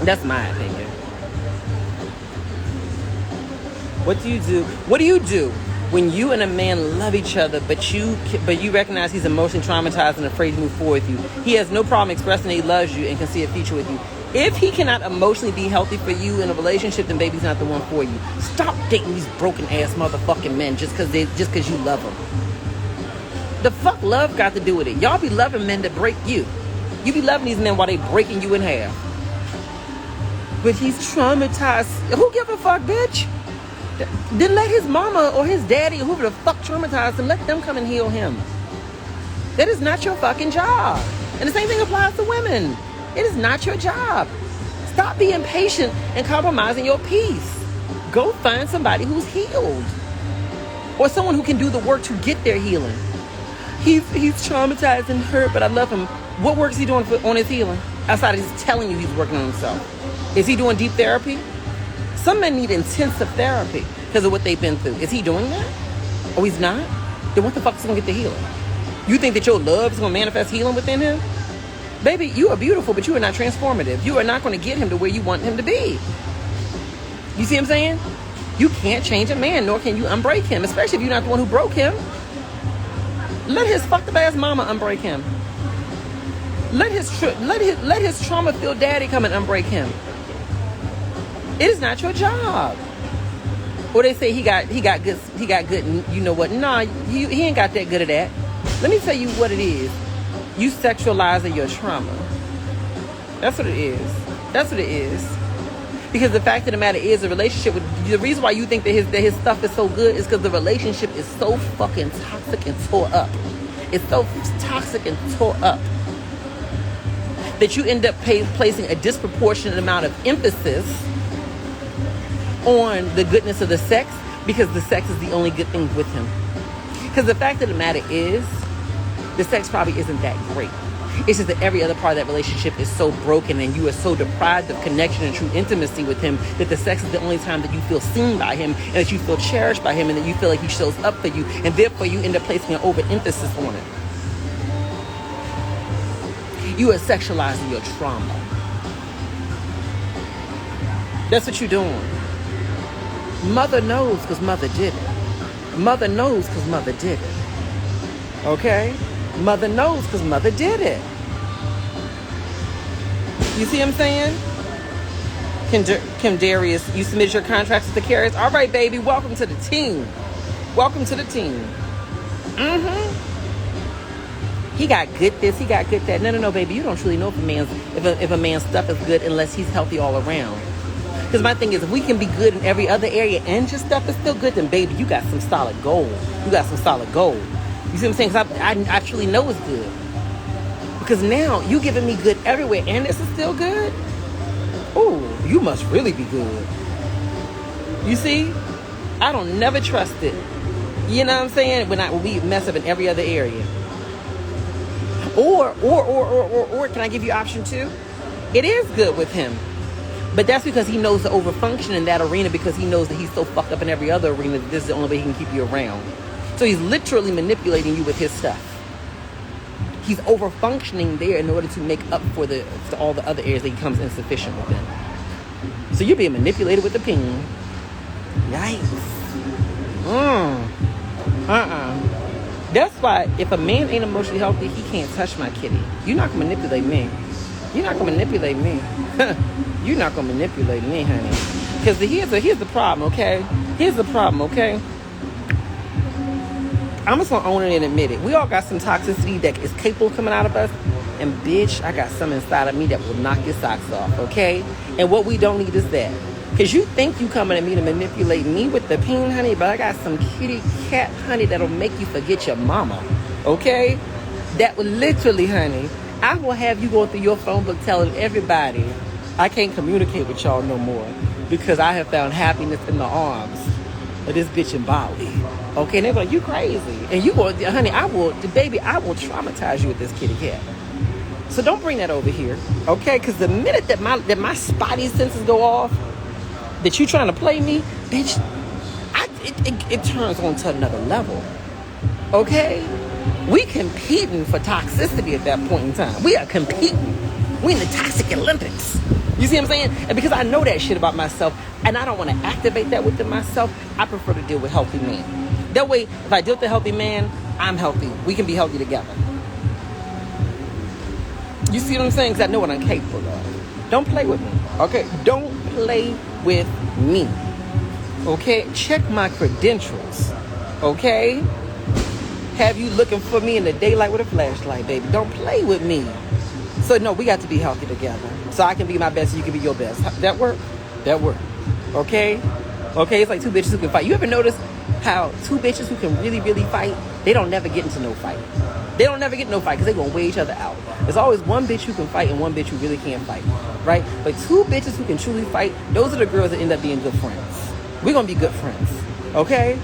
That's my opinion. What do you do when you and a man love each other, but you recognize he's emotionally traumatized and afraid to move forward with you? He has no problem expressing that he loves you and can see a future with you. If he cannot emotionally be healthy for you in a relationship, then baby's not the one for you. Stop dating these broken ass motherfucking men just cause you love them. The fuck love got to do with it? Y'all be loving men that break you. You be loving these men while they breaking you in half. But he's traumatized. Who give a fuck, bitch? Then let his mama or his daddy or whoever the fuck traumatized him, let them come and heal him. That is not your fucking job. And the same thing applies to women. It is not your job. Stop being patient and compromising your peace. Go find somebody who's healed. Or someone who can do the work to get their healing. He's traumatized and hurt, but I love him. What work is he doing on his healing? Outside of just telling you he's working on himself. Is he doing deep therapy? Some men need intensive therapy because of what they've been through. Is he doing that? Oh, he's not? Then what the fuck is going to get the healing? You think that your love is going to manifest healing within him? Baby, you are beautiful, but you are not transformative. You are not going to get him to where you want him to be. You see what I'm saying? You can't change a man, nor can you unbreak him, especially if you're not the one who broke him. Let his fucked up ass mama unbreak him. Let his trauma-filled daddy come and unbreak him. It is not your job. Or they say he got good. And you know what? Nah, he ain't got that good at that. Let me tell you what it is. You sexualizing your trauma. That's what it is. That's what it is. Because the fact of the matter is, the reason why you think that his stuff is so good is because the relationship is so fucking toxic and tore up. It's so toxic and tore up that you end up placing a disproportionate amount of emphasis on the goodness of the sex because the sex is the only good thing with him. Because the fact of the matter is, the sex probably isn't that great. It's just that every other part of that relationship is so broken and you are so deprived of connection and true intimacy with him that the sex is the only time that you feel seen by him and that you feel cherished by him and that you feel like he shows up for you, and therefore you end up placing an overemphasis on it. You are sexualizing your trauma. That's what you're doing. Mother knows because mother did it. Mother knows because mother did it. Okay? Mother knows because mother did it. You see what I'm saying? Kim Darius, you submitted your contracts to the carriers. All right, baby. Welcome to the team. Welcome to the team. He got good this, he got good that. No, baby. You don't truly know if a man's stuff is good unless he's healthy all around. Because my thing is, if we can be good in every other area and your stuff is still good, then baby, you got some solid gold. You got some solid gold. You see what I'm saying? Because I truly know it's good. Because now you giving me good everywhere and this is still good. Ooh, you must really be good. You see? I don't never trust it. You know what I'm saying? When we mess up in every other area. Or can I give you option 2? It is good with him. But that's because he knows to overfunction in that arena because he knows that he's so fucked up in every other arena that this is the only way he can keep you around. So he's literally manipulating you with his stuff. He's overfunctioning there in order to make up for all the other areas that he becomes insufficient within. So you're being manipulated with the ping. Yikes. That's why if a man ain't emotionally healthy, he can't touch my kitty. You're not going to manipulate me. You're not going to manipulate me. You're not going to manipulate me, honey. Because here's the problem, okay? Here's the problem, okay? I'm just going to own it and admit it. We all got some toxicity that is capable of coming out of us. And bitch, I got some inside of me that will knock your socks off, okay? And what we don't need is that. Because you think you coming at me to manipulate me with the peen, honey, but I got some kitty cat, honey, that'll make you forget your mama. Okay? That will literally, honey, I will have you going through your phone book telling everybody I can't communicate with y'all no more because I have found happiness in the arms of this bitch in Bali. Okay? And they're like, you crazy. And you will, honey, I will traumatize you with this kitty cat. So don't bring that over here. Okay? Because the minute that my spotty senses go off, that you trying to play me, bitch, it turns on to another level. Okay? We competing for toxicity at that point in time. We are competing. We in the toxic Olympics. You see what I'm saying? And because I know that shit about myself, and I don't want to activate that within myself, I prefer to deal with healthy men. That way, if I deal with a healthy man, I'm healthy. We can be healthy together. You see what I'm saying? Because I know what I'm capable of. Don't play with me. Okay? Don't play with me. Okay? Check my credentials. Okay? Have you looking for me in the daylight with a flashlight, baby. Don't play with me. So, no, we got to be healthy together. So I can be my best and you can be your best. That work? That work. Okay? Okay? It's like two bitches who can fight. You ever notice how two bitches who can really, really fight, they don't never get into no fight. They don't never get no fight because they're going to weigh each other out. There's always one bitch who can fight and one bitch who really can't fight. Right? But two bitches who can truly fight, those are the girls that end up being good friends. We're going to be good friends. Okay?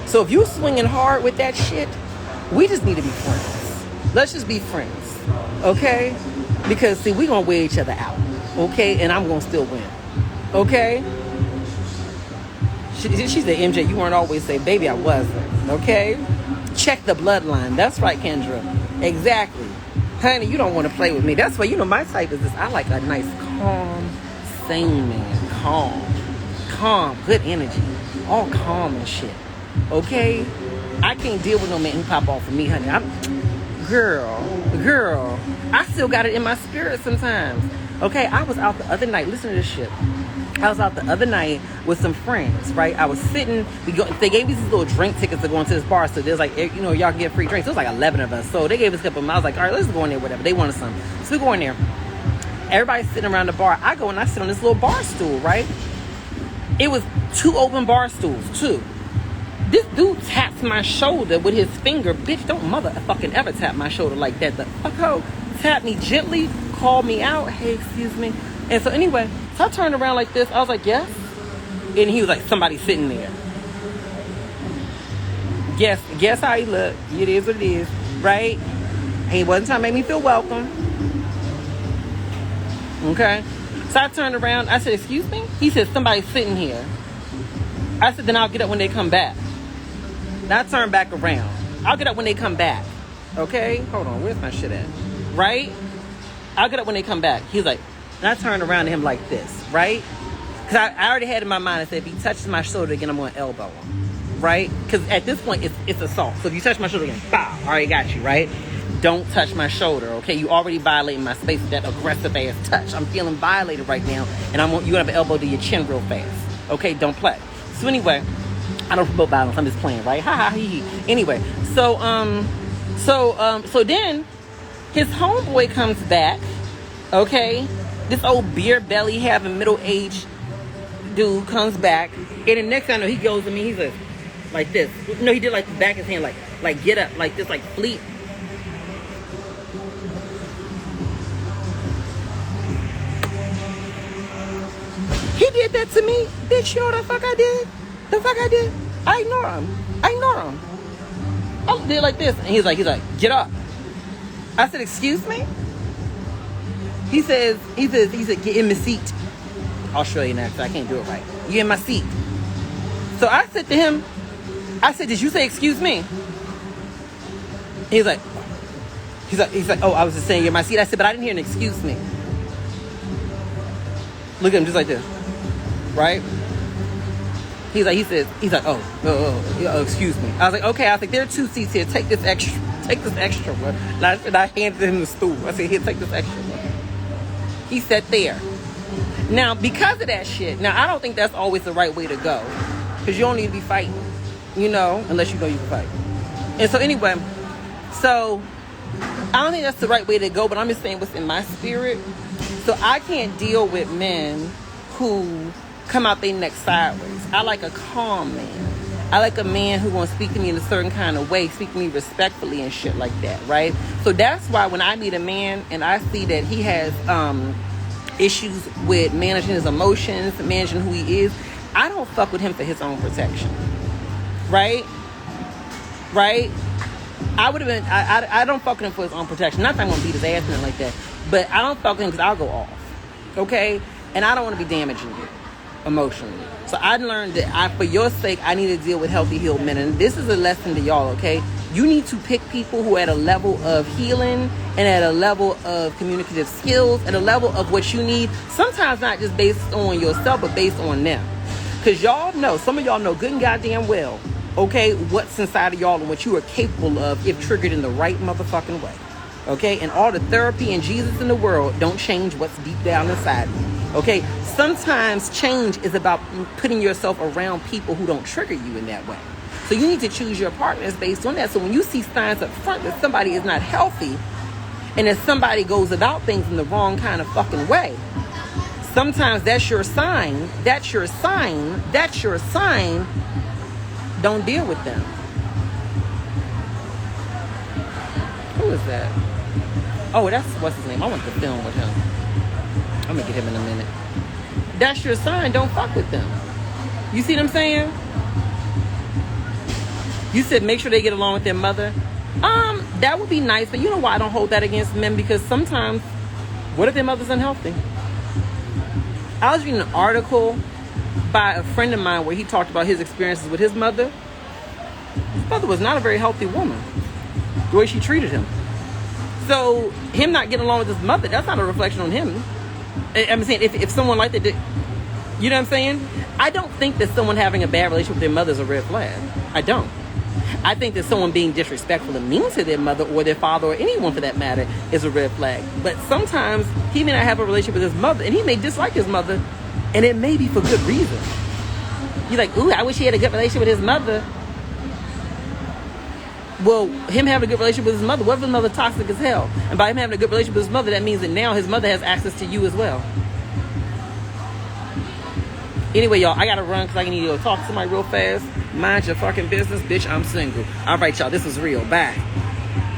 So if you swinging hard with that shit, we just need to be friends. Let's just be friends. Okay? Because, see, we're going to weigh each other out. Okay? And I'm going to still win. Okay? She said, MJ, you weren't always say, baby, I wasn't. Okay? Check the bloodline. That's right, Kendra. Exactly. Honey, you don't want to play with me. That's why, you know, my type is this. I like a nice, calm, sane man. Calm. Good energy. All calm and shit. Okay? I can't deal with no man who pop off of me, honey. Girl. I still got it in my spirit sometimes. Okay? I was out the other night. Listen to this shit. I was out the other night with some friends, right? I was sitting, they gave me these little drink tickets to go into this bar. So there's like, you know, y'all can get free drinks. There was like 11 of us. So they gave us a couple of them. I was like, all right, let's go in there, whatever. They wanted some. So we go in there. Everybody's sitting around the bar. I go and I sit on this little bar stool, right? It was 2 open bar stools, 2. This dude taps my shoulder with his finger. Bitch, don't motherfucking ever tap my shoulder like that. The fucko tapped me gently, called me out. Hey, excuse me. And so anyway, so I turned around like this. I was like, yes. And he was like, somebody's sitting there. Guess how he looked. It is what it is, right? He wasn't trying to make me feel welcome. Okay. So I turned around. I said, excuse me? He said, somebody's sitting here. I said, then I'll get up when they come back. Now I turned back around. I'll get up when they come back. Okay? Hold on. Where's my shit at? Right? I'll get up when they come back. He's like, and I turned around to him like this, right? Because I already had in my mind, I said, if he touches my shoulder again, I'm going to elbow him, right? Because at this point, it's assault. So if you touch my shoulder again, bow, I already got you, right? Don't touch my shoulder, okay? You already violating my space with that aggressive ass touch. I'm feeling violated right now, and you gonna have an elbow to your chin real fast, okay? Don't play. So anyway, I don't promote violence. I'm just playing, right? Ha ha hee hee. Anyway, so then his homeboy comes back, okay? This old beer belly having middle-aged dude comes back, and the next thing I know, he goes to me, he's like this. No, he did like the back of his hand, like get up, like this, like fleet. He did that to me. Bitch, you know what the fuck I did? I ignore him. I did like this. And he's like, get up. I said, excuse me? He said, get in my seat. Australian accent, I can't do it right. You in my seat. So I said to him, did you say excuse me? He's like, oh, I was just saying you're in my seat. I said, but I didn't hear an excuse me. Look at him just like this. Right? He's like, oh, excuse me. I was like, okay. I was like, there are 2 seats here. Take this extra one. And I handed him the stool. I said, here, take this extra one. He sat there. Now, because of that shit, now I don't think that's always the right way to go. Because you don't need to be fighting, you know, unless you know you can fight. And so anyway, so I don't think that's the right way to go, but I'm just saying what's in my spirit. So I can't deal with men who come out their neck sideways. I like a calm man. I like a man who wants to speak to me in a certain kind of way, speak to me respectfully and shit like that, right? So that's why when I meet a man and I see that he has issues with managing his emotions, managing who he is, I don't fuck with him for his own protection, right? Right? I would have been, I don't fuck with him for his own protection. Not that I'm going to beat his ass and like that, but I don't fuck with him because I'll go off, okay? And I don't want to be damaging you emotionally. So I learned that for your sake, I need to deal with healthy, healed men. And this is a lesson to y'all, okay? You need to pick people who are at a level of healing and at a level of communicative skills, at a level of what you need. Sometimes not just based on yourself, but based on them. Because y'all know, some of y'all know good and goddamn well, okay, what's inside of y'all and what you are capable of if triggered in the right motherfucking way. Okay? And all the therapy and Jesus in the world don't change what's deep down inside of you. Okay, sometimes change is about putting yourself around people who don't trigger you in that way. So you need to choose your partners based on that. So when you see signs up front that somebody is not healthy and that somebody goes about things in the wrong kind of fucking way, sometimes that's your sign. That's your sign. That's your sign. Don't deal with them. Who is that? Oh, that's, what's his name? I want to film with him. I'm gonna get him in a minute. That's your sign. Don't fuck with them. You see what I'm saying? You said make sure they get along with their mother. That would be nice, but you know why I don't hold that against men? Because sometimes, what if their mother's unhealthy? I was reading an article by a friend of mine where he talked about his experiences with his mother. His mother was not a very healthy woman. The way she treated him. So him not getting along with his mother, that's not a reflection on him. I'm saying if someone like that did, you know what I'm saying? I don't think that someone having a bad relationship with their mother is a red flag. I don't. I think that someone being disrespectful and mean to their mother or their father or anyone for that matter is a red flag. But sometimes he may not have a relationship with his mother and he may dislike his mother, and it may be for good reason. You're like, ooh, I wish he had a good relationship with his mother. Well, him having a good relationship with his mother, what if his mother toxic as hell? And by him having a good relationship with his mother, that means that now his mother has access to you as well. Anyway, y'all, I gotta run because I need to go talk to somebody real fast. Mind your fucking business, bitch. I'm single. All right, y'all, this is real. Bye.